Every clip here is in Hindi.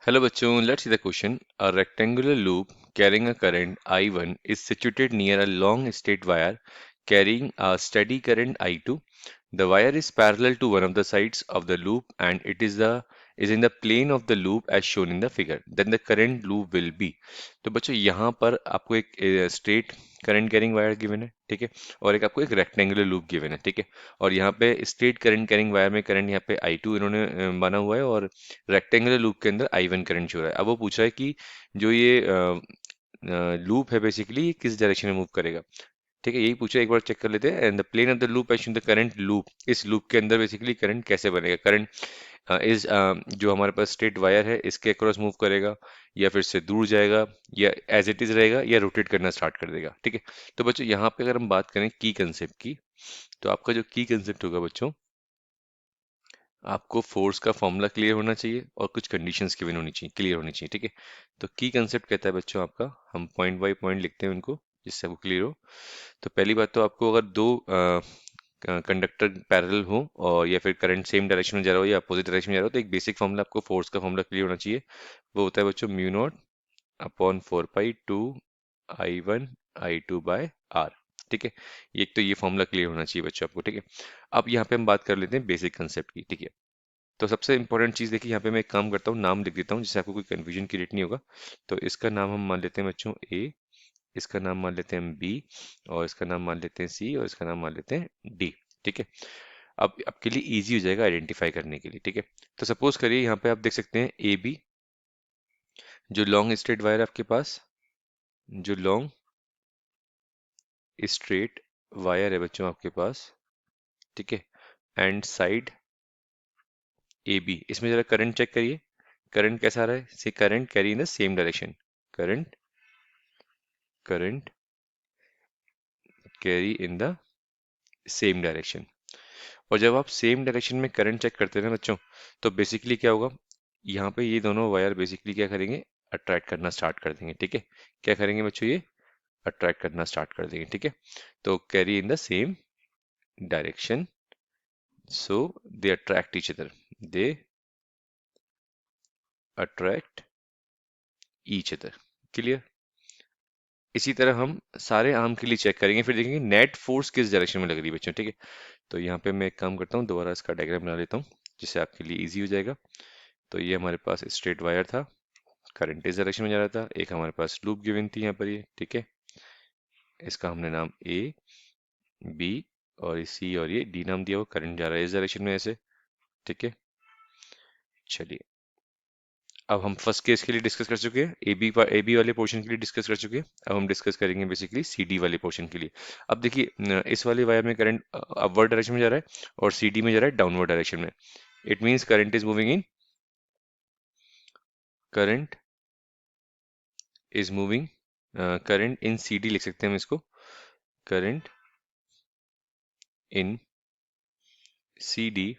Hello bachcho, let's see the question. A rectangular loop carrying a current I1 is situated near a long straight wire carrying a steady current I2. The wire is parallel to one of the sides of the loop and it is in the plane of the loop as shown in the figure. Then the current loop will be. तो बच्चों यहाँ पर आपको एक straight current carrying wire given है, ठीक है, और एक आपको एक रेक्टेंगुलर लूप गिवन है, ठीक है। और यहाँ पे स्ट्रेट करंट कैरिंग वायर में करंट यहाँ पे I2 इन्होंने बना हुआ है और रेक्टेंगुलर लूप के अंदर I1 करंट शो हो रहा है। अब वो पूछ रहा है कि जो ये लूप है बेसिकली किस डायरेक्शन में मूव करेगा, ठीक है, यही पूछा। एक बार चेक कर लेते हैं। And the plane of the loop as the current loop, इस लूप के अंदर बेसिकली करंट कैसे बनेगा। करंट इस जो हमारे पास स्ट्रेट वायर है इसके अक्रॉस मूव करेगा या फिर से दूर जाएगा या एज इट इज रहेगा या रोटेट करना स्टार्ट कर देगा, ठीक है। तो बच्चों यहाँ पे अगर हम बात करें की कंसेप्ट की, तो आपका जो की कंसेप्ट होगा बच्चों, आपको फोर्स का फॉर्मूला क्लियर होना चाहिए और कुछ कंडीशंस गिवन होनी चाहिए, क्लियर होनी चाहिए, ठीक है। तो की कंसेप्ट कहता है बच्चों आपका, हम पॉइंट बाय पॉइंट लिखते हैं उनको जिससे आपको क्लियर हो। तो पहली बात तो आपको अगर दो कंडक्टर पैरेलल हो और या फिर करंट सेम डायरेक्शन में जा रहा हो या अपोजिट डायरेक्शन में जा रहा हो, तो एक बेसिक फॉर्मूला आपको फोर्स का फॉर्मूला क्लियर होना चाहिए। वो होता है बच्चों mu naught upon 4 pi 2 I1 I2 by R, ठीक है। एक तो ये फॉर्मूला क्लियर होना चाहिए बच्चों आपको, ठीक है। अब यहाँ पे हम बात कर लेते हैं बेसिक कंसेप्ट की, ठीक है। तो सबसे इंपॉर्टेंट चीज देखिए, यहाँ पे मैं एक काम करता हूँ, नाम लिख देता हूँ जिससे आपको कोई कंफ्यूजन क्रिएट नहीं होगा। तो इसका नाम हम मान लेते हैं बच्चों ए, इसका नाम मान लेते हैं बी, और इसका नाम मान लेते हैं सी, और इसका नाम मान लेते हैं डी, ठीक है। अब आपके लिए इजी हो जाएगा आइडेंटिफाई करने के लिए, ठीक है। तो सपोज करिए यहाँ पे आप देख सकते हैं ए बी, जो लॉन्ग स्ट्रेट वायर आपके पास, जो लॉन्ग स्ट्रेट वायर है बच्चों आपके पास, ठीक है, एंड साइड ए बी, इसमें जरा करंट चेक करिए। करंट कैसा आ रहा है, से current carry in the same direction, current current carry in the same direction. और जब आप सेम डायरेक्शन में करंट चेक करते हैं ना बच्चों, तो बेसिकली क्या होगा, यहाँ पे ये दोनों वायर बेसिकली क्या करेंगे, अट्रैक्ट करना स्टार्ट कर देंगे, ठीक है। क्या करेंगे बच्चों, ये अट्रैक्ट करना स्टार्ट कर देंगे, ठीक है। तो carry in the same direction, so they attract each other, they attract each other, clear. इसी तरह हम सारे आर्म के लिए चेक करेंगे, फिर देखेंगे नेट फोर्स किस डायरेक्शन में लग रही है बच्चों, ठीक है। तो यहाँ पे मैं एक काम करता हूँ, दोबारा इसका डायग्राम बना लेता हूँ जिससे आपके लिए इजी हो जाएगा। तो ये हमारे पास स्ट्रेट वायर था, करंट इस डायरेक्शन में जा रहा था, एक हमारे पास लूप गिवन थी यहाँ पर ये, ठीक है। इसका हमने नाम ए बी और सी और ये डी नाम दिया, हुआ करंट जा रहा है इस डायरेक्शन में ऐसे, ठीक है। चलिए, अब हम फर्स्ट केस के लिए डिस्कस कर चुके हैं, ए बी वाले पोर्शन के लिए डिस्कस कर चुके हैं। अब हम डिस्कस करेंगे बेसिकली सी डी वाले पोर्शन के लिए। अब देखिए इस वाले वायर में करंट अपवर्ड डायरेक्शन में जा रहा है और सी डी में जा रहा है डाउनवर्ड डायरेक्शन में। It means current is moving in, current is moving, current in C D लिख सकते हैं हम इसको, current in C D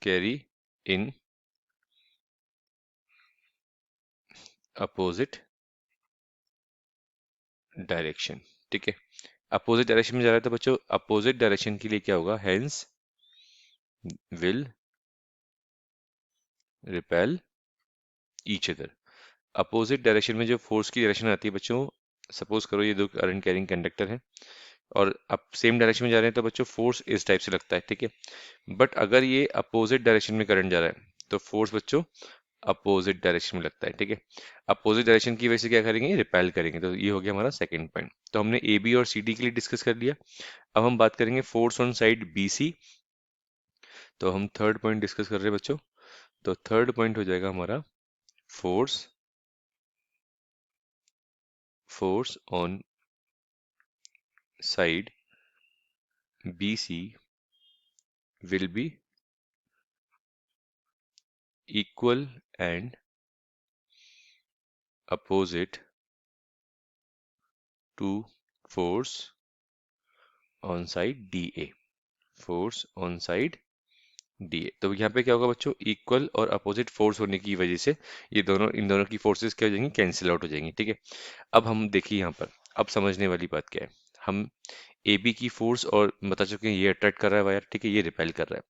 carry in opposite direction, ठीक है। अपोजिट डायरेक्शन में जा रहा है तो बच्चों अपोजिट डायरेक्शन के लिए क्या होगा, hence will repel each other. Opposite direction में जो फोर्स की डायरेक्शन आती है बच्चों, सपोज करो ये दो करंट कैरिंग कंडक्टर हैं और अब सेम डायरेक्शन में जा रहे हैं, तो बच्चों फोर्स इस टाइप से लगता है, ठीक है। बट अगर ये अपोजिट डायरेक्शन में करंट जा रहा है तो फोर्स बच्चों अपोजिट डायरेक्शन में लगता है, ठीक है। अपोजिट डायरेक्शन की वजह से क्या करेंगे, रिपेल करेंगे। तो ये हो गया हमारा सेकंड पॉइंट। तो हमने ए बी और सी डी के लिए डिस्कस कर लिया। अब हम बात करेंगे force on side B C. तो हम थर्ड पॉइंट डिस्कस कर रहे हैं बच्चों। तो थर्ड पॉइंट हो जाएगा हमारा force, force on side BC will be equal and opposite to force on side DA, force on side DA। तो यहाँ पे क्या होगा बच्चों, इक्वल और अपोजिट फोर्स होने की वजह से ये दोनों, इन दोनों की फोर्सेस क्या हो जाएंगी, कैंसिल आउट हो जाएंगी, ठीक है। अब हम देखिए यहाँ पर, अब समझने वाली बात क्या है, हम ए बी की फोर्स और बता चुके हैं, ये अट्रैक्ट कर रहा है वायर, ठीक है, ये रिपेल कर रहा है।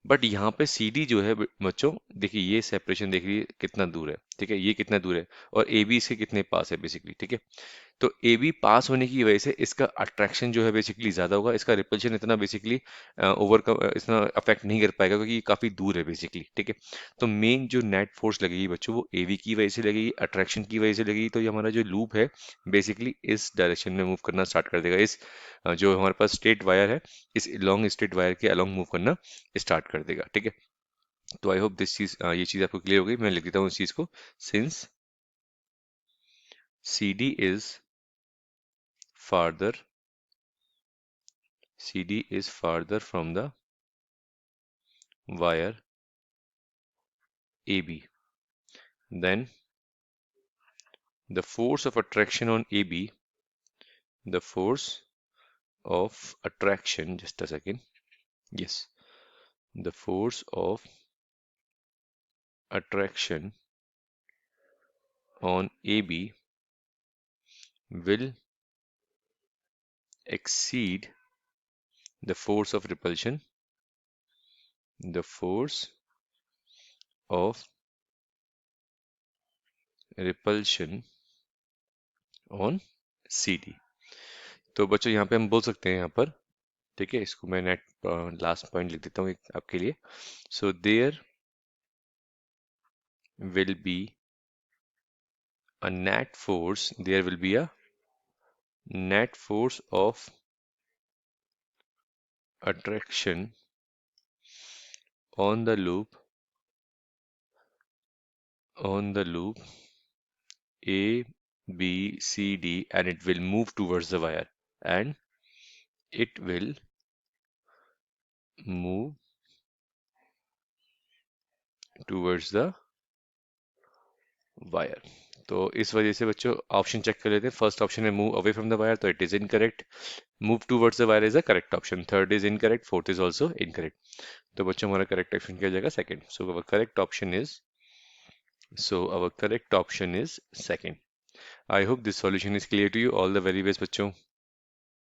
बट यहाँ पे सी डी जो है बच्चों, देखिए ये सेपरेशन देख लीजिए कितना दूर है, ठीक है, ये कितना दूर है, और ए बी इसके कितने पास है बेसिकली, ठीक है। तो ए बी पास होने की वजह से इसका अट्रैक्शन जो है बेसिकली ज्यादा होगा, इसका रिपल्शन इतना बेसिकली इतना अफेक्ट नहीं कर पाएगा क्योंकि ये काफी दूर है बेसिकली, ठीक है। तो मेन जो नेट फोर्स लगेगी बच्चों वो ए बी की वजह से लगेगी, अट्रैक्शन की वजह से लगेगी। तो ये हमारा जो लूप है बेसिकली इस डायरेक्शन में मूव करना स्टार्ट कर देगा, इस जो हमारे पास स्ट्रेट वायर है, इस लॉन्ग स्ट्रेट वायर के अलोंग मूव करना स्टार्ट कर देगा, ठीक है। तो आई होप दिस चीज, ये चीज आपको क्लियर हो गई। मैं लिख देता हूँ इस चीज को, since C D is farther CD is farther from the wire AB, then the force of attraction on AB, the force of attraction, just a second, yes, the force of attraction on AB will exceed the force of repulsion, the force of repulsion on CD। तो बच्चों यहाँ पे हम बोल सकते हैं यहाँ पर, ठीक है, इसको मैं नेट लास्ट पॉइंट लिख देता हूँ आपके लिए। So there will be a net force, there will be a net force of attraction on the loop, on the loop A, B, C, D, and it will move towards the wire, and it will move towards the wire। तो इस वजह से बच्चों ऑप्शन चेक कर लेते हैं। फर्स्ट ऑप्शन है move away from the wire, तो it is incorrect. Move towards the wire is a correct option. Third is incorrect, fourth is also incorrect. तो बच्चों हमारा करेक्ट ऑप्शन क्या हो जाएगा? Second. So our correct option is, so our correct option is second. I hope this solution is clear to you. All the very best बच्चों।